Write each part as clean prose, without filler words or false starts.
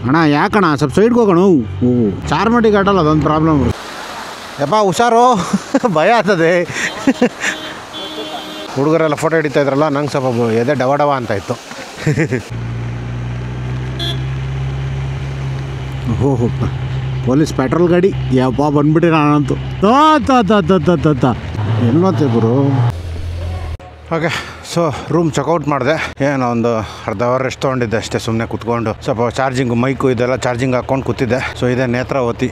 ಅಣ್ಣ ಯಾಕಣ್ಣ ಸ್ವಲ್ಪ ಸೈಡ್ಗೆ ಹೋಗೋಣ. ಚಾರ್ಮಡಿ ಘಾಟಲ್ಲ ಅದೊಂದು ಪ್ರಾಬ್ಲಮ್. ಯಪ್ಪ ಹುಷಾರು, ಭಯ ಆಗ್ತದೆ. ಹುಡುಗರೆಲ್ಲ ಫೋಟೋ ಹಿಡಿತಾ ಇದ್ರಲ್ಲ, ನಂಗೆ ಸ್ವಲ್ಪ ಎದೆ ಡವ ಅಂತ ಇತ್ತು. ಓಹೋ ಪೊಲೀಸ್ ಪೆಟ್ರೋಲ್ ಗಾಡಿ ಯಪ್ಪ ಬಂದ್ಬಿಟ್ಟೆ ನಾನಂತೂ ಎಲ್ಲೋತ್ತೆ ಗುರು. ಓಕೆ, ಸೊ ರೂಮ್ ಚೆಕ್ಔಟ್ ಮಾಡಿದೆ. ಏನೋ ಒಂದು ಅರ್ಧ ಅವರ್ ರೆಸ್ಟ್ ತೊಗೊಂಡಿದ್ದೆ ಅಷ್ಟೇ, ಸುಮ್ಮನೆ ಕೂತ್ಕೊಂಡು ಸ್ವಲ್ಪ ಚಾರ್ಜಿಂಗು ಮೈಕು ಇದೆಲ್ಲ ಚಾರ್ಜಿಂಗ್ ಹಾಕ್ಕೊಂಡು ಕೂತಿದ್ದೆ. ಸೊ ಇದೇ ನೇತ್ರಾವತಿ.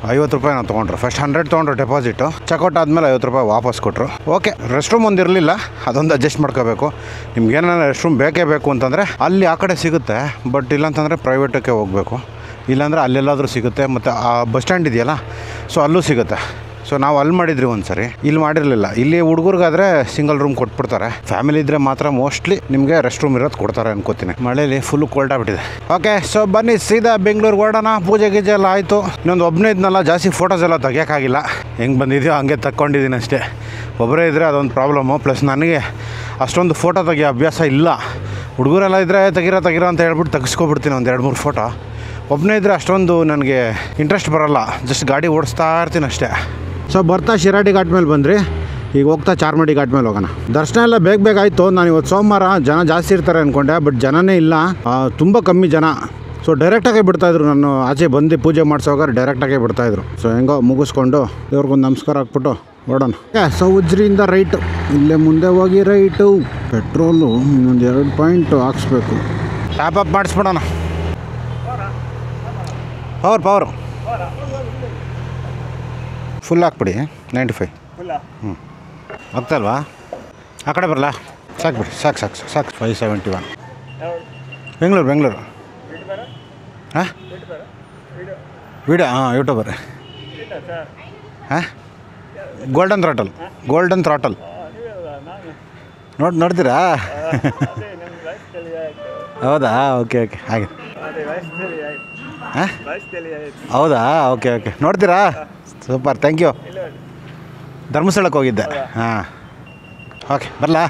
50 ರೂಪಾಯಿ ನಾವು ತೊಗೊಂಡ್ರು. ಫಸ್ಟ್ 100 ತೊಗೊಂಡ್ರು ಡೆಪಾಸಿಟು. ಚೆಕ್ಔಟ್ ಆದಮೇಲೆ 50 ರೂಪಾಯಿ ವಾಪಸ್ ಕೊಟ್ಟರು. ಓಕೆ, ರೆಸ್ಟ್ ರೂಮ್ ಒಂದು ಇರಲಿಲ್ಲ, ಅದೊಂದು ಅಡ್ಜಸ್ಟ್ ಮಾಡ್ಕೋಬೇಕು. ನಿಮ್ಗೆ ಏನಾರ ರೆಸ್ಟ್ ರೂಮ್ ಬೇಕೇ ಬೇಕು ಅಂತಂದರೆ ಅಲ್ಲಿ ಆ ಕಡೆ ಸಿಗುತ್ತೆ, ಬಟ್ ಇಲ್ಲಾಂತಂದರೆ ಪ್ರೈವೇಟಕ್ಕೆ ಹೋಗಬೇಕು. ಇಲ್ಲಾಂದರೆ ಅಲ್ಲೆಲ್ಲಾದರೂ ಸಿಗುತ್ತೆ. ಮತ್ತು ಆ ಬಸ್ ಸ್ಟ್ಯಾಂಡ್ ಇದೆಯಲ್ಲ, ಸೊ ಅಲ್ಲೂ ಸಿಗುತ್ತೆ. ಸೊ ನಾವು ಅಲ್ಲಿ ಮಾಡಿದ್ರಿ ಒಂದು ಸರಿ, ಇಲ್ಲಿ ಮಾಡಿರಲಿಲ್ಲ. ಇಲ್ಲಿ ಹುಡುಗರಿಗಾದರೆ ಸಿಂಗಲ್ ರೂಮ್ ಕೊಟ್ಬಿಡ್ತಾರೆ. ಫ್ಯಾಮಿಲಿ ಇದ್ದರೆ ಮಾತ್ರ ಮೋಸ್ಟ್ಲಿ ನಿಮಗೆ ರೆಸ್ಟ್ ರೂಮ್ ಇರೋದು ಕೊಡ್ತಾರೆ ಅನ್ಕೋತೀನಿ. ಮಳೇಲಿ ಫುಲ್ಲು ಕೋಲ್ಡ್ ಆಗಿಬಿಟ್ಟಿದೆ. ಓಕೆ, ಸೊ ಬನ್ನಿ ಸೀದಾ ಬೆಂಗಳೂರಿಗೆ ಓಡೋಣ. ಪೂಜೆ ಗೀಜೆ ಎಲ್ಲ ಆಯಿತು. ಇನ್ನೊಂದು ಒಬ್ಬನೇ ಇದ್ನಲ್ಲ, ಜಾಸ್ತಿ ಫೋಟೋಸ್ ಎಲ್ಲ ತೆಗಿಯೋಕ್ಕಾಗಿಲ್ಲ. ಹೆಂಗೆ ಬಂದಿದೆಯೋ ಹಂಗೆ ತಕ್ಕೊಂಡಿದ್ದೀನಿ ಅಷ್ಟೇ. ಒಬ್ಬರೇ ಇದ್ದರೆ ಅದೊಂದು ಪ್ರಾಬ್ಲಮ್ಮು. ಪ್ಲಸ್ ನನಗೆ ಅಷ್ಟೊಂದು ಫೋಟೋ ತೆಗಿಯೋ ಅಭ್ಯಾಸ ಇಲ್ಲ. ಹುಡುಗರೆಲ್ಲ ಇದ್ದರೆ ತೆಗಿರೋ ಅಂತ ಹೇಳ್ಬಿಟ್ಟು ತೆಗಿಸ್ಕೊಬಿಡ್ತೀನಿ ಒಂದು 2-3 ಫೋಟೋ. ಒಬ್ಬನೇ ಇದ್ದರೆ ಅಷ್ಟೊಂದು ನನಗೆ ಇಂಟ್ರೆಸ್ಟ್ ಬರೋಲ್ಲ. ಜಸ್ಟ್ ಗಾಡಿ ಓಡಿಸ್ತಾ ಇರ್ತೀನಿ ಅಷ್ಟೇ. ಸೊ ಬರ್ತಾ ಶಿರಾಡಿ ಘಾಟ್ ಮೇಲೆ ಬಂದ್ರಿ, ಈಗ ಹೋಗ್ತಾ ಚಾರ್ಮಡಿ ಘಾಟ್ ಮೇಲೆ ಹೋಗೋಣ. ದರ್ಶನ ಎಲ್ಲ ಬೇಗ ಆಯಿತು. ನಾನು ಇವತ್ತು ಸೋಮವಾರ ಜನ ಜಾಸ್ತಿ ಇರ್ತಾರೆ ಅಂದ್ಕೊಂಡೆ, ಬಟ್ ಜನನೇ ಇಲ್ಲ, ತುಂಬ ಕಮ್ಮಿ ಜನ. ಸೊ ಡೈರೆಕ್ಟಾಗೇ ಬಿಡ್ತಾಯಿದ್ರು. ನಾನು ಆಚೆ ಬಂದು ಪೂಜೆ ಮಾಡಿಸೋಗಾರೆ ಡೈರೆಕ್ಟಾಗೇ ಬಿಡ್ತಾಯಿದ್ರು. ಸೊ ಹೆಂಗೋ ಮುಗಿಸ್ಕೊಂಡು ಇವ್ರಿಗೊಂದು ನಮಸ್ಕಾರ ಹಾಕ್ಬಿಟ್ಟು ಓಡೋಣ. ಸೊ ಉಜ್ರಿಯಿಂದ ರೈಟು, ಇಲ್ಲೇ ಮುಂದೆ ಹೋಗಿ ರೈಟು. ಪೆಟ್ರೋಲು ಇನ್ನೊಂದು 2 ಪಾಯಿಂಟ್ ಹಾಕ್ಸ್ಬೇಕು. ಟ್ಯಾಪ್ ಅಪ್ ಮಾಡಿಸ್ಬಿಡೋಣ. ಪವರ್ ಫುಲ್ ಹಾಕ್ಬಿಡಿ. 95 ಆಗ್ತಲ್ವಾ? ಆ ಕಡೆ ಬರಲ್ಲ? ಸಾಕು ಬಿಡಿ, ಸಾಕು. 571 ಬೆಂಗಳೂರು. ಹಾಂ ವಿಡಿಯೋ, ಯೂಟ್ಯೂಬರ್. ಹಾಂ ಗೋಲ್ಡನ್ ಥ್ರಾಟಲ್ ನೋಡ್ತೀರಾ? ಹೌದಾ? ಓಕೆ ಹಾಗೆ. ಹಾಂ ಹೌದಾ? ಓಕೆ ನೋಡ್ತೀರಾ? Super, thank you. ಧರ್ಮಸ್ಥಳಕ್ಕೆ ಹೋಗಿದ್ದೆ. ಹಾಂ ಓಕೆ, ಬರಲಾ?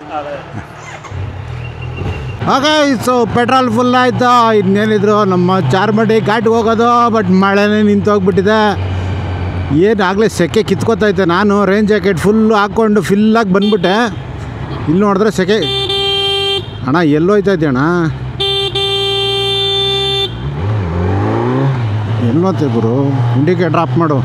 ಓಕೆ, ಸೊ ಪೆಟ್ರೋಲ್ ಫುಲ್ ಆಯಿತು. ಇನ್ನೇನಿದ್ರು ನಮ್ಮ ಚಾರ್ಮಡಿ ಘಾಟ್ಗೆ ಹೋಗೋದು, ಬಟ್ ಮಳೆನೇ ನಿಂತೋಗ್ಬಿಟ್ಟಿದೆ. ಏನಾಗಲೇ ಸೆಕೆ ಕಿತ್ಕೋತೈತೆ. ನಾನು ರೈನ್ ಜಾಕೆಟ್ ಫುಲ್ಲು ಹಾಕ್ಕೊಂಡು ಫಿಲ್ಲಾಗಿ ಬಂದ್ಬಿಟ್ಟೆ. ಇಲ್ಲಿ ನೋಡಿದ್ರೆ ಸೆಕೆ. ಅಣ್ಣ ಎಲ್ಲೋಯ್ತೈತೆ ಅಣ್ಣ? ಎಲ್ಲೋತ್ತೆ ಗುರು? ಇಂಡಿಕೇಟ್ರ್ ಆಫ್ ಮಾಡು.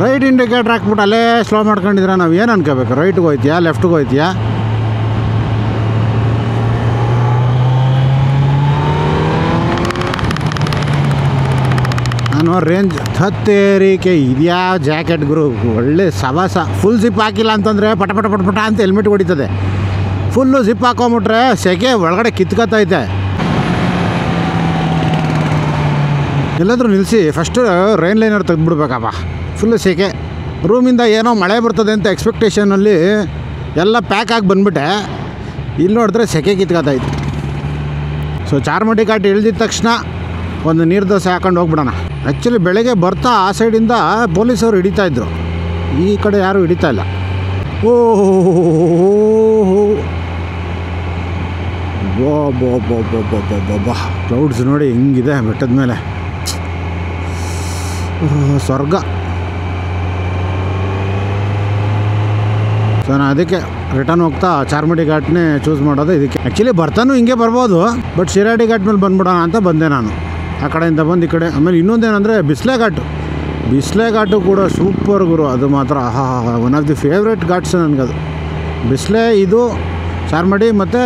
ರೈಟ್ ಇಂಡಿಕೇಟ್ರ್ ಹಾಕ್ಬಿಟ್ಟು ಅಲ್ಲೇ ಸ್ಲೋ ಮಾಡ್ಕೊಂಡಿದ್ರೆ ನಾವು ಏನು ಅನ್ಕೋಬೇಕು? ರೈಟ್ಗೆ ಹೋಯ್ತೀಯಾ ಲೆಫ್ಟ್ಗೆ ಹೋಯ್ತೀಯಾ? ನಾನು ರೇಂಜ್ ಹತ್ತೇರಿಕೆ ಇದೆಯಾ ಜಾಕೆಟ್ ಗುರು? ಒಳ್ಳೆ ಸವಾಸ. ಫುಲ್ ಜಿಪ್ ಹಾಕಿಲ್ಲ ಅಂತಂದರೆ ಪಟ ಅಂತ ಹೆಲ್ಮೆಟ್ ಹೊಡಿತದೆ. ಫುಲ್ಲು ಜಿಪ್ ಹಾಕೊಂಬಿಟ್ರೆ ಸೆಕೆ ಒಳಗಡೆ ಕಿತ್ಕೊತೈತೆ. ಎಲ್ಲಾದರೂ ನಿಲ್ಲಿಸಿ ಫಸ್ಟು ರೈನ್ ಲೈನರ್ ತೆಗೆದ್ಬಿಡ್ಬೇಕಪ್ಪ. ಫುಲ್ಲು ಸೆಕೆ. ರೂಮಿಂದ ಏನೋ ಮಳೆ ಬರ್ತದೆ ಅಂತ ಎಕ್ಸ್ಪೆಕ್ಟೇಷನಲ್ಲಿ ಎಲ್ಲ ಪ್ಯಾಕ್ ಆಗಿ ಬಂದ್ಬಿಟ್ಟೆ. ಇಲ್ಲಿ ನೋಡಿದ್ರೆ ಸೆಕೆ ಕಿತ್ಕೊತೈತೆ. ಸೊ ಚಾರ್ಮಡಿ ಘಾಟ್ ಇಳಿದಿದ ತಕ್ಷಣ ಒಂದು ನೀರು ದೋಸೆ ಹಾಕೊಂಡು ಹೋಗ್ಬಿಡೋಣ. ಆ್ಯಕ್ಚುಲಿ ಬೆಳಗ್ಗೆ ಬರ್ತಾ ಆ ಸೈಡಿಂದ ಪೊಲೀಸವರು ಹಿಡಿತಾಯಿದ್ರು, ಈ ಕಡೆ ಯಾರೂ ಹಿಡಿತಾ ಇಲ್ಲ. ಬಾ ಕ್ಲೌಡ್ಸ್ ನೋಡಿ ಹೆಂಗಿದೆ ಬೆಟ್ಟದ ಮೇಲೆ. ಸ್ವರ್ಗ. ಸೊ ನಾನು ಅದಕ್ಕೆ ರಿಟರ್ನ್ ಹೋಗ್ತಾ ಚಾರ್ಮಡಿ ಘಾಟ್ನೇ ಚೂಸ್ ಮಾಡೋದು ಇದಕ್ಕೆ. ಆ್ಯಕ್ಚುಲಿ ಬರ್ತಾನೂ ಹಿಂಗೆ ಬರ್ಬೋದು, ಬಟ್ ಶಿರಾಡಿ ಘಾಟ್ ಮೇಲೆ ಬಂದ್ಬಿಡೋಣ ಅಂತ ಬಂದೆ ನಾನು. ಆ ಕಡೆಯಿಂದ ಬಂದು ಈ ಕಡೆ. ಆಮೇಲೆ ಇನ್ನೊಂದೇನೆಂದರೆ ಬಿಸ್ಲೆ ಘಾಟು ಕೂಡ ಸೂಪರ್ ಗುರು. ಅದು ಮಾತ್ರ one of the favourite Ghats ನನಗದು. ಬಿಸ್ಲೆ, ಇದು ಚಾರ್ಮಡಿ ಮತ್ತು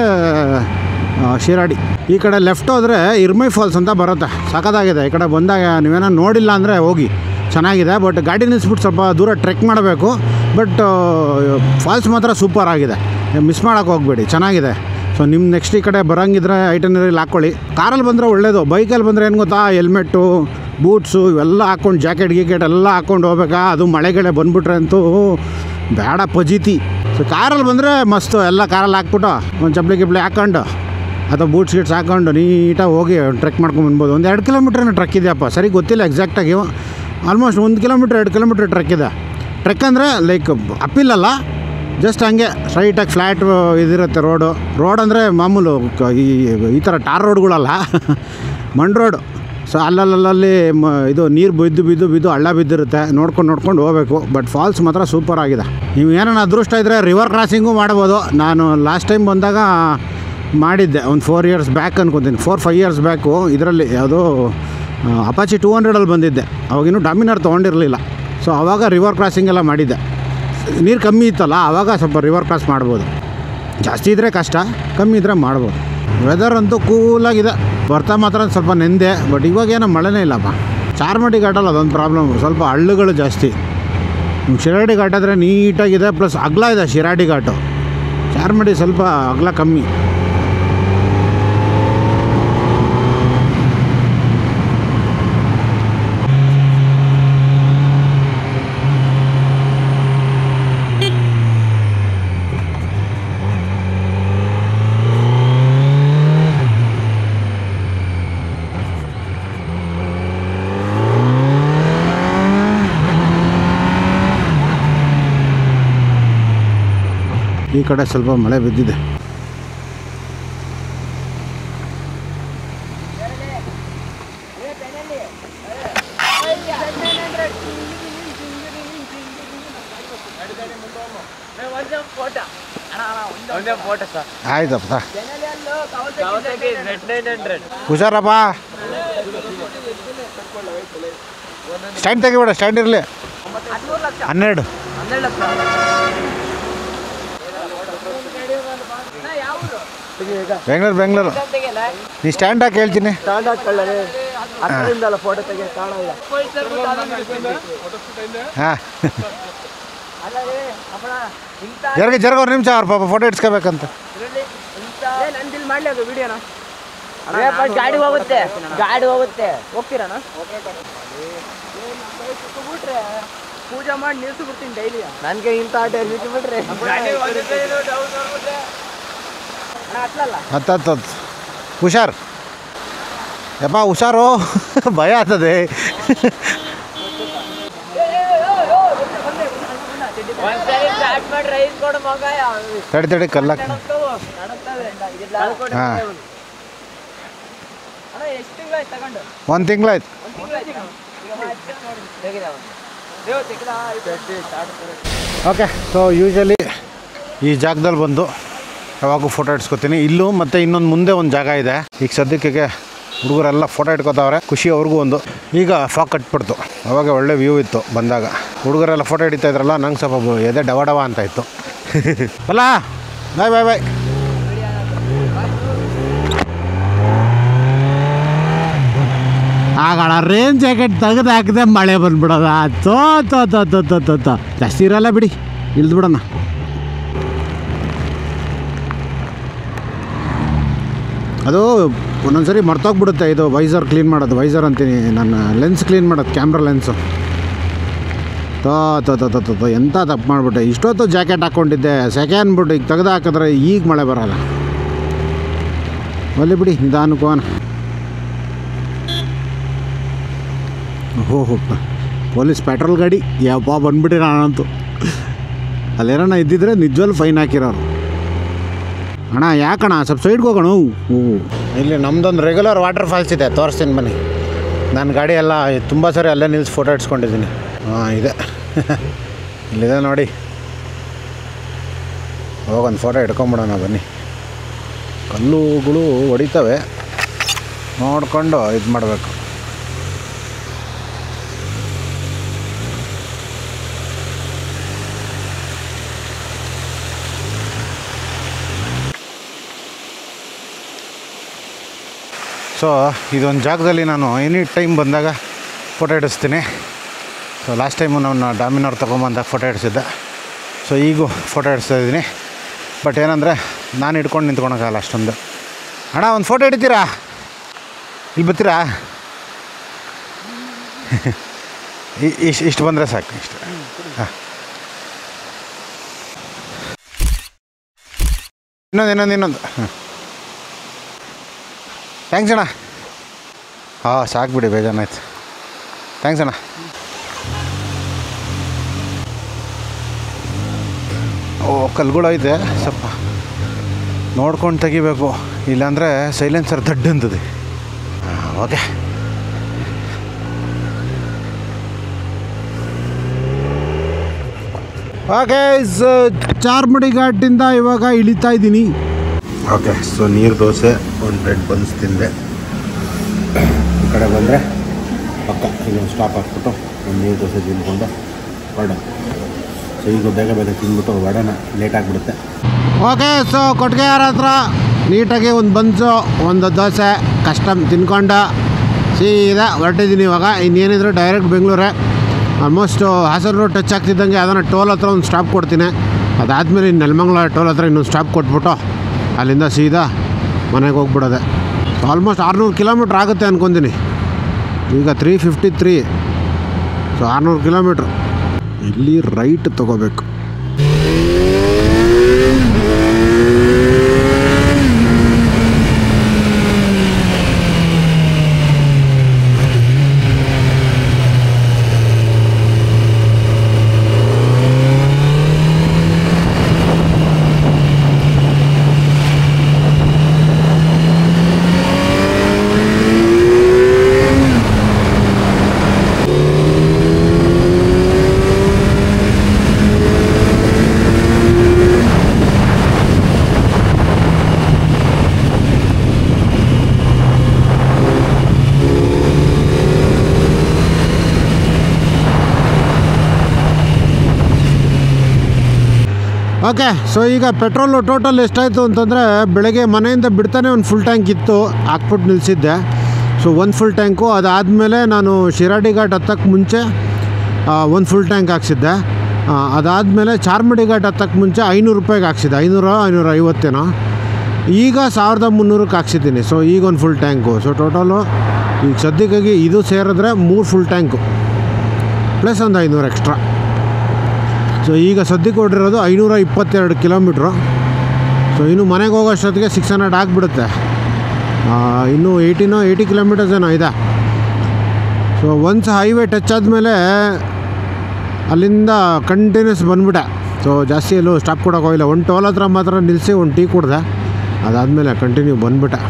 ಶಿರಾಡಿ. ಈ ಕಡೆ ಲೆಫ್ಟ್ ಹೋದರೆ ಇರ್ಮೈ ಫಾಲ್ಸ್ ಅಂತ ಬರುತ್ತೆ, ಸಖತ್ತಾಗಿದೆ. ಈ ಕಡೆ ಬಂದಾಗ ನೀವೇನೋ ನೋಡಿಲ್ಲ ಅಂದರೆ ಹೋಗಿ, ಚೆನ್ನಾಗಿದೆ. ಬಟ್ ಗಾಡಿ ನಿಲ್ಲಿಸ್ಬಿಟ್ಟು ಸ್ವಲ್ಪ ದೂರ ಟ್ರೆಕ್ ಮಾಡಬೇಕು. ಬಟ್ ಫಾಲ್ಸ್ ಮಾತ್ರ ಸೂಪರ್ ಆಗಿದೆ, ಮಿಸ್ ಮಾಡೋಕ್ಕೆ ಹೋಗಬೇಡಿ, ಚೆನ್ನಾಗಿದೆ. ಸೊ ನಿಮ್ಮ ನೆಕ್ಸ್ಟ್ ಈ ಕಡೆ ಬರೋಂಗಿದ್ರೆ ಐಟನರಿಲಿ ಹಾಕ್ಕೊಳ್ಳಿ. ಕಾರಲ್ಲಿ ಬಂದರೆ ಒಳ್ಳೆಯದು. ಬೈಕಲ್ಲಿ ಬಂದರೆ ಏನು ಗೊತ್ತಾ, ಹೆಲ್ಮೆಟ್ಟು, ಬೂಟ್ಸು ಇವೆಲ್ಲ ಹಾಕ್ಕೊಂಡು, ಜಾಕೆಟ್ ಎಲ್ಲ ಹಾಕ್ಕೊಂಡು ಹೋಗ್ಬೇಕಾ? ಅದು ಮಳೆಗಡೆ ಬಂದುಬಿಟ್ರೆ ಅಂತೂ ಬೇಡ ಪಜೀತಿ. ಸೊ ಕಾರಲ್ಲಿ ಬಂದರೆ ಮಸ್ತು, ಎಲ್ಲ ಕಾರಲ್ಲಿ ಹಾಕ್ಬಿಟ್ಟು ಒಂದು ಚಪ್ಪಲಿ ಹಾಕ್ಕೊಂಡು ಅಥವಾ ಬೂಟ್ಸ್ ಹಾಕ್ಕೊಂಡು ನೀಟಾಗಿ ಹೋಗಿ ಟ್ರೆಕ್ ಮಾಡ್ಕೊಂಡು ಬಂದ್ಬೋದು. ಒಂದು 2 ಕಿಲೋಮೀಟ್ರನ್ನ ಟ್ರೆಕ್ ಇದೆಯಪ್ಪ, ಸರಿ ಗೊತ್ತಿಲ್ಲ ಎಕ್ಸಾಕ್ಟಾಗಿ. ಆಲ್ಮೋಸ್ಟ್ 1 ಕಿಲೋಮೀಟ್ರ್ 2 ಕಿಲೋಮೀಟ್ರ್ ಟ್ರೆಕ್ ಇದೆ. ಟ್ರೆಕ್ ಅಂದರೆ ಲೈಕ್ ಅಪ್ಪಿಲ್ಲಲ್ಲ, ಜಸ್ಟ್ ಹಂಗೆ ಸ್ಟ್ರೈಟಾಗಿ ಫ್ಲ್ಯಾಟ್ ಇದಿರುತ್ತೆ ರೋಡ್ ಅಂದರೆ ಮಾಮೂಲು ಈ ಥರ ಟಾರ್ ರೋಡ್ಗಳಲ್ಲ ಮಣ್ಣು ರೋಡು. ಸೊ ಅಲ್ಲಲ್ಲಿ ಇದು ನೀರು ಬಿದ್ದು ಹಳ್ಳ ಬಿದ್ದಿರುತ್ತೆ, ನೋಡ್ಕೊಂಡು ಹೋಗಬೇಕು. ಬಟ್ ಫಾಲ್ಸ್ ಮಾತ್ರ ಸೂಪರ್ ಆಗಿದೆ. ನೀವು ಏನಾನ ಅದೃಷ್ಟ ಇದ್ದರೆ ರಿವರ್ ಕ್ರಾಸಿಂಗು ಮಾಡ್ಬೋದು. ನಾನು ಲಾಸ್ಟ್ ಟೈಮ್ ಬಂದಾಗ ಮಾಡಿದ್ದೆ, ಒಂದು 4 years ಬ್ಯಾಕ್ ಅನ್ಕೊತೀನಿ, 4-5 years ಬ್ಯಾಕು. ಇದರಲ್ಲಿ ಯಾವುದೋ ಅಪಾಚಿ 200 ಬಂದಿದ್ದೆ, ಅವಾಗಿನ್ನೂ ಡಾಮಿನರ್ ತೊಗೊಂಡಿರಲಿಲ್ಲ. ಸೊ ಆವಾಗ ರಿವರ್ ಕ್ರಾಸಿಂಗ್ ಎಲ್ಲ ಮಾಡಿದ್ದೆ. ನೀರು ಕಮ್ಮಿ ಇತ್ತಲ್ಲ, ಆವಾಗ ಸ್ವಲ್ಪ ರಿವರ್ ಕ್ರಾಸ್ ಮಾಡ್ಬೋದು. ಜಾಸ್ತಿ ಇದ್ದರೆ ಕಷ್ಟ, ಕಮ್ಮಿ ಇದ್ದರೆ ಮಾಡ್ಬೋದು. ವೆದರ್ ಅಂತೂ ಕೂಲಾಗಿದೆ. ಬರ್ತಾ ಮಾತ್ರ ಸ್ವಲ್ಪ ನೆಂದೆ, ಬಟ್ ಇವಾಗೇನೋ ಮಳೆನೇ ಇಲ್ಲಪ್ಪ. ಚಾರ್ಮಡಿ ಘಾಟಲ್ಲ ಅದೊಂದು ಪ್ರಾಬ್ಲಮ್, ಸ್ವಲ್ಪ ಹಳ್ಳುಗಳು ಜಾಸ್ತಿ. ಶಿರಾಡಿ ಘಾಟ್ ಆದರೆ ನೀಟಾಗಿದೆ, ಪ್ಲಸ್ ಅಗಲ ಇದೆ ಶಿರಾಡಿ ಘಾಟು. ಚಾರ್ಮಡಿ ಸ್ವಲ್ಪ ಅಗಲ ಕಮ್ಮಿ. ಈ ಕಡೆ ಸ್ವಲ್ಪ ಮಳೆ ಬಿದ್ದಿದೆ. ಆಯ್ತಪ್ಪ, ಹುಷಾರಪ್ಪ. ಸ್ಟ್ಯಾಂಡ್ ತೆಗಿಬೇಡ, ಸ್ಟ್ಯಾಂಡ್ ಇರಲಿ. 12 ಬೆಂಗಳೂರು. ನೀ ಸ್ಟ್ಯಾಂಡ್ ಹಾಕಿ ಹೇಳ್ತೀನಿ. ಹಾಂ, ಜರ್ಗ 1 ನಿಮಿಷ ಅವ್ರ ಪಾಪ ಫೋಟೋ ಇಡ್ಸ್ಕೋಬೇಕಂತ. ಗಾಡಿ ಹೋಗುತ್ತೆ ಹೋಗ್ತೀರಣ್ಣ? ಪೂಜೆ ಮಾಡಿ ನಿಲ್ಸಿ ಬಿಡ್ತೀನಿ ಡೈಲಿ. ನನಗೆ ಇಂಥ ಆಟ ಬಿಟ್ರೆ ಹತ್ತು ಹುಷಾರು ಯಪ್ಪ, ಹುಷಾರು. ಭಯ ಆಗ್ತದೆ. ತಡಿ ಕಲ್ಲ. ಹಾಂ, 1 ತಿಂಗಳಾಯ್ತು. ಓಕೆ, ಸೊ ಯೂಶಲಿ ಈ ಜಾಗದಲ್ಲಿ ಬಂದು ಯಾವಾಗೂ ಫೋಟೋ ಇಡ್ಸ್ಕೊತೀನಿ. ಇಲ್ಲೂ ಮತ್ತು ಇನ್ನೊಂದು ಮುಂದೆ ಒಂದು ಜಾಗ ಇದೆ. ಈಗ ಸದ್ಯಕ್ಕೆ ಹುಡುಗರೆಲ್ಲ ಫೋಟೋ ಇಟ್ಕೋತಾವ್ರೆ, ಖುಷಿ ಅವ್ರಿಗೂ ಒಂದು. ಈಗ ಫಾಗ್ ಕಟ್ಬಿಡ್ತು, ಅವಾಗ ಒಳ್ಳೆ ವ್ಯೂ ಇತ್ತು ಬಂದಾಗ. ಹುಡುಗರೆಲ್ಲ ಫೋಟೋ ಹಿಡಿತಾ ಇದ್ರಲ್ಲ, ನಂಗೆ ಸ್ವಲ್ಪ ಎದೆ ಡವ ಅಂತ ಇತ್ತು. ಅಲ್ಲ, ಬಾಯ್. ಆಗಳ ರೇನ್ ಜಾಕೆಟ್ ತೆಗೆದು ಹಾಕಿದೆ, ಮಳೆ ಬಂದ್ಬಿಡೋದ. ತೋ ಜಾಸ್ತಿ ಇರಲ್ಲ ಬಿಡಿ, ಇಳ್ದು ಬಿಡೋಣ. ಅದು ಒಂದೊಂದ್ಸರಿ ಮರ್ತೋಗ್ಬಿಡುತ್ತೆ. ಇದು ವೈಸರ್ ಕ್ಲೀನ್ ಮಾಡೋದು, ವೈಸರ್ ಅಂತೀನಿ, ನನ್ನ ಲೆನ್ಸ್ ಕ್ಲೀನ್ ಮಾಡೋದು, ಕ್ಯಾಮ್ರಾ ಲೆನ್ಸು. ತೋ ಎಂಥ ತಪ್ಪು ಮಾಡಿಬಿಟ್ಟೆ. ಇಷ್ಟೊತ್ತು ಜಾಕೆಟ್ ಹಾಕ್ಕೊಂಡಿದ್ದೆ, ಸೆಕೆ ಅಂದ್ಬಿಟ್ಟು ಈಗ ತೆಗೆದು ಹಾಕಿದ್ರೆ ಈಗ ಮಳೆ ಬರೋಲ್ಲ. ಒಳ್ಳೆ ಬಿಡಿ, ನಿಧಾನಕ್ಕೆ. ಓಹೋ, ಪೊಲೀಸ್ ಪೆಟ್ರೋಲ್ ಗಾಡಿ ಯಪ್ಪ ಬಂದ್ಬಿಟ್ಟಿ. ನಾನಂತೂ ಅಲ್ಲೇನೋ ಇದ್ದಿದ್ರೆ ನಿಜವಲ್ಲೂ ಫೈನ್ ಹಾಕಿರೋರು. ಅಣ್ಣ ಯಾಕಣ್ಣ ಸ್ವಲ್ಪ ಸೈಡ್ಗೆ ಹೋಗೋಣ. ಇಲ್ಲಿ ನಮ್ಮದೊಂದು ರೆಗ್ಯುಲರ್ ವಾಟರ್ ಫಾಲ್ಸ್ ಇದೆ, ತೋರಿಸ್ತೀನಿ ಬನ್ನಿ. ನನ್ನ ಗಾಡಿ ಎಲ್ಲ ತುಂಬ ಸರಿ ಅಲ್ಲೇ ನಿಲ್ಸಿ ಫೋಟೋ ಇಡ್ಸ್ಕೊಂಡಿದ್ದೀನಿ. ಹಾಂ, ಇದೆ ಇಲ್ಲಿದೆ ನೋಡಿ. ಹೋಗೊಂದು ಫೋಟೋ ಇಟ್ಕೊಂಬಿಡೋಣ ಬನ್ನಿ. ಕಲ್ಲುಗಳು ಹೊಡಿತವೆ, ನೋಡಿಕೊಂಡು ಇದು ಮಾಡಬೇಕು. ಸೊ ಇದೊಂದು ಜಾಗದಲ್ಲಿ ನಾನು ಎನಿ ಟೈಮ್ ಬಂದಾಗ ಫೋಟೋ ಇಡಿಸ್ತೀನಿ. ಸೊ ಲಾಸ್ಟ್ ಟೈಮು ನಾನು ಡಾಮಿನರ್ ತೊಗೊಂಬಂದಾಗ ಫೋಟೋ ಇಡಿಸಿದ್ದೆ. ಸೊ ಈಗೂ ಫೋಟೋ ಇಡಿಸ್ತಾಯಿದ್ದೀನಿ. ಬಟ್ ಏನಂದರೆ ನಾನು ಹಿಡ್ಕೊಂಡು ನಿಂತ್ಕೊಳಕ್ಕಾಗಲ್ಲ ಅಷ್ಟೊಂದು. ಅಣ್ಣ ಒಂದು ಫೋಟೋ ಹಿಡಿತೀರಾ? ಇಲ್ಲಿ ಬರ್ತೀರಾ? ಇಷ್ಟು ಬಂದರೆ ಸಾಕು, ಇಷ್ಟು. ಹಾಂ, ಇನ್ನೊಂದು. ಹಾಂ, ಥ್ಯಾಂಕ್ಸ್ ಅಣ್ಣ. ಹಾಂ, ಸಾಕು ಬಿಡಿ, ಬೇಜಾನಾಯ್ತು. ಥ್ಯಾಂಕ್ಸ್ ಅಣ್ಣ. ಕಲ್ಗಳೈತೆ ಸ್ವಲ್ಪ ನೋಡ್ಕೊಂಡು ತೆಗಿಬೇಕು, ಇಲ್ಲಾಂದರೆ ಸೈಲೆನ್ಸರ್ ದಡ್ಡ ಅಂತದೆ. ಓಕೆ ಓಕೆ ಚಾರ್ಮಡಿ ಘಾಟಿಂದ ಇವಾಗ ಇಳಿತಾ ಇದ್ದೀನಿ. ಓಕೆ ಸೊ ನೀರು ದೋಸೆ, ಒಂದು ಬ್ರೆಡ್ ಬನ್ಸ್ ತಿಂದೆ. ಈ ಕಡೆ ಬಂದರೆ ಪಕ್ಕ ಇಲ್ಲೊಂದು ಸ್ಟಾಪ್ ಹಾಕ್ಬಿಟ್ಟು ಒಂದು ನೀರು ದೋಸೆ ತಿಂದ್ಕೊಂಡು ಹೊರಡ. ಸೊ ಈಗ ಬೇಗ ಬೇಗ ತಿಂದ್ಬಿಟ್ಟು ಹೊರಡೋಣ, ಲೇಟ್ ಆಗಿಬಿಡುತ್ತೆ. ಓಕೆ ಸೊ ಕೊಟ್ಟಿಗೆಯಾರ ಹತ್ರ ನೀಟಾಗಿ ಒಂದು ಬನ್ಸು ಒಂದು ದೋಸೆ ಕಸ್ಟಮ್ ತಿನ್ಕೊಂಡು ಸೀದಾ ಹೊರಟಿದ್ದೀನಿ. ಇವಾಗ ಇನ್ನೇನಿದ್ರು ಡೈರೆಕ್ಟ್ ಬೆಂಗಳೂರೇ. ಆಲ್ಮೋಸ್ಟ್ ಹಾಸನ ರೋಡ್ ಟಚ್ ಆಗ್ತಿದ್ದಂಗೆ ಅದನ್ನು ಟೋಲ್ ಹತ್ರ ಒಂದು ಸ್ಟಾಪ್ ಕೊಡ್ತೀನಿ. ಅದಾದಮೇಲೆ ಇನ್ನು ನೆಲಮಂಗಲ ಟೋಲ್ ಹತ್ರ ಇನ್ನೊಂದು ಸ್ಟಾಪ್ ಕೊಟ್ಬಿಟ್ಟು ಅಲ್ಲಿಂದ ಸೀದಾ ಮನೆಗೆ ಹೋಗ್ಬಿಡೋದೆ. ಆಲ್ಮೋಸ್ಟ್ 600 ಕಿಲೋಮೀಟ್ರ್ ಆಗುತ್ತೆ ಅಂದ್ಕೊತೀನಿ. ಈಗ 353, ಸೊ 600 ಕಿಲೋಮೀಟ್ರ್. ಇಲ್ಲಿ ರೈಟ್ ತೊಗೋಬೇಕು. ಓಕೆ ಸೊ ಈಗ ಪೆಟ್ರೋಲು ಟೋಟಲ್ ಎಷ್ಟಾಯಿತು ಅಂತಂದರೆ, ಬೆಳಗ್ಗೆ ಮನೆಯಿಂದ ಬಿಡ್ತಾನೆ ಒಂದು ಫುಲ್ ಟ್ಯಾಂಕ್ ಇತ್ತು, ಹಾಕ್ಬಿಟ್ಟು ನಿಲ್ಲಿಸಿದ್ದೆ. ಸೊ ಒಂದು ಫುಲ್ ಟ್ಯಾಂಕು. ಅದಾದಮೇಲೆ ನಾನು ಶಿರಾಡಿ ಘಾಟ್ ಹತ್ತಕ್ಕೆ ಮುಂಚೆ ಒಂದು ಫುಲ್ ಟ್ಯಾಂಕ್ ಹಾಕ್ಸಿದ್ದೆ. ಅದಾದಮೇಲೆ ಚಾರ್ಮಡಿ ಘಾಟ್ ಹತ್ತಕ್ಕೆ ಮುಂಚೆ 500 ರೂಪಾಯಿಗೆ ಹಾಕ್ಸಿದ್ದೆ, 500-550 ಈಗ 1300ಕ್ಕೆ ಹಾಕ್ಸಿದ್ದೀನಿ. ಸೊ ಈಗ ಒಂದು ಫುಲ್ ಟ್ಯಾಂಕು. ಸೊ ಟೋಟಲು ಈಗ ಸದ್ಯಕ್ಕಾಗಿ ಇದು ಸೇರಿದ್ರೆ 3 ಫುಲ್ ಟ್ಯಾಂಕು ಪ್ಲಸ್ ಒಂದು 500 ಎಕ್ಸ್ಟ್ರಾ. ಸೊ ಈಗ ಸದ್ಯಕ್ಕೆ ಹೊಡಿರೋದು 522 ಕಿಲೋಮೀಟ್ರು. ಸೊ ಇನ್ನು ಮನೆಗೆ ಹೋಗೋಷ್ಟೊತ್ತಿಗೆ 600 ಆಗಿಬಿಡುತ್ತೆ. ಇನ್ನೂ 80 ಕಿಲೋಮೀಟರ್ಸ್ ಏನೋ ಇದೆ. ಸೊ ಒನ್ಸ್ ಹೈವೇ ಟಚ್ ಆದಮೇಲೆ ಅಲ್ಲಿಂದ ಕಂಟಿನ್ಯೂಸ್ ಬಂದುಬಿಟ್ಟೆ. ಸೊ ಜಾಸ್ತಿ ಎಲ್ಲೂ ಸ್ಟಾಪ್ ಕೊಡೋಕೆ ಹೋಗಿಲ್ಲ. ಒಂದು ಟೋಲ್ ಹತ್ರ ಮಾತ್ರ ನಿಲ್ಲಿಸಿ ಒಂದು ಟೀ ಕುಡ್ದೆ, ಅದಾದಮೇಲೆ ಕಂಟಿನ್ಯೂ ಬಂದುಬಿಟ್ಟೆ.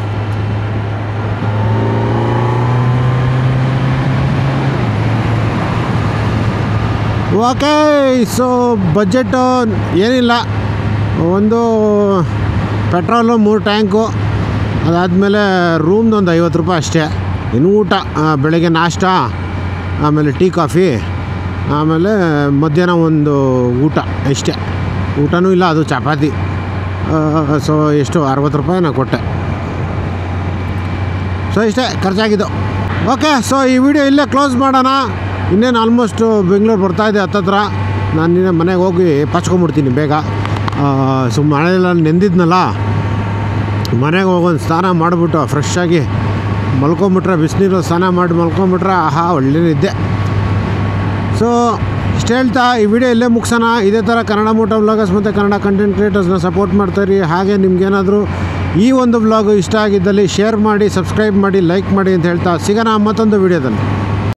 ಓಕೆ ಸೊ ಬಜೆಟು ಏನಿಲ್ಲ, ಒಂದು ಪೆಟ್ರೋಲು 3 ಟ್ಯಾಂಕು, ಅದಾದಮೇಲೆ ರೂಮ್ದು ಒಂದು 50 ರೂಪಾಯಿ ಅಷ್ಟೇ. ಇನ್ನು ಊಟ ಬೆಳಗ್ಗೆ ನಾಷ್ಟ, ಆಮೇಲೆ ಟೀ ಕಾಫಿ, ಆಮೇಲೆ ಮಧ್ಯಾಹ್ನ ಒಂದು ಊಟ ಇಷ್ಟೇ. ಊಟನೂ ಇಲ್ಲ, ಅದು ಚಪಾತಿ. ಸೊ ಎಷ್ಟು 60 ರೂಪಾಯಿ ನಾನು ಕೊಟ್ಟೆ. ಸೊ ಇಷ್ಟೇ ಖರ್ಚಾಗಿದ್ದು. ಓಕೆ ಸೊ ಈ ವಿಡಿಯೋ ಇಲ್ಲೇ ಕ್ಲೋಸ್ ಮಾಡೋಣ. ಇನ್ನೇನು ಆಲ್ಮೋಸ್ಟು ಬೆಂಗಳೂರು ಬರ್ತಾಯಿದೆ ಹತ್ತತ್ರ. ನಾನು ನಿನ್ನೆ ಮನೆಗೆ ಹೋಗಿ ಪಚ್ಕೊಂಬಿಡ್ತೀನಿ ಬೇಗ. ಸೊ ಮಳೆಯೆಲ್ಲ ನೆಂದಿದ್ನಲ್ಲ, ಮನೆಗೆ ಹೋಗೊಂದು ಸ್ನಾನ ಮಾಡಿಬಿಟ್ಟು ಫ್ರೆಶ್ಶಾಗಿ ಮಲ್ಕೊಂಬಿಟ್ರೆ, ಬಿಸಿನೀರು ಸ್ನಾನ ಮಾಡಿ ಮಲ್ಕೊಂಬಿಟ್ರೆ ಆಹಾ ಒಳ್ಳೆ ನಿದ್ದೆ. ಸೊ ಇಷ್ಟು ಹೇಳ್ತಾ ಈ ವಿಡಿಯೋ ಇಲ್ಲೇ ಮುಗಿಸೋಣ. ಇದೇ ಥರ ಕನ್ನಡ ಮೋಟೋ ವ್ಲಾಗರ್ಸ್ ಮತ್ತು ಕನ್ನಡ ಕಂಟೆಂಟ್ ಕ್ರಿಯೇಟರ್ಸ್ನ ಸಪೋರ್ಟ್ ಮಾಡ್ತಾಯಿರಿ. ಹಾಗೆ ನಿಮ್ಗೇನಾದರೂ ಈ ಒಂದು ವ್ಲಾಗು ಇಷ್ಟ ಆಗಿದ್ದಲ್ಲಿ ಶೇರ್ ಮಾಡಿ, ಸಬ್ಸ್ಕ್ರೈಬ್ ಮಾಡಿ, ಲೈಕ್ ಮಾಡಿ ಅಂತ ಹೇಳ್ತಾ ಸಿಗೋಣ ಮತ್ತೊಂದು ವಿಡಿಯೋದಲ್ಲಿ.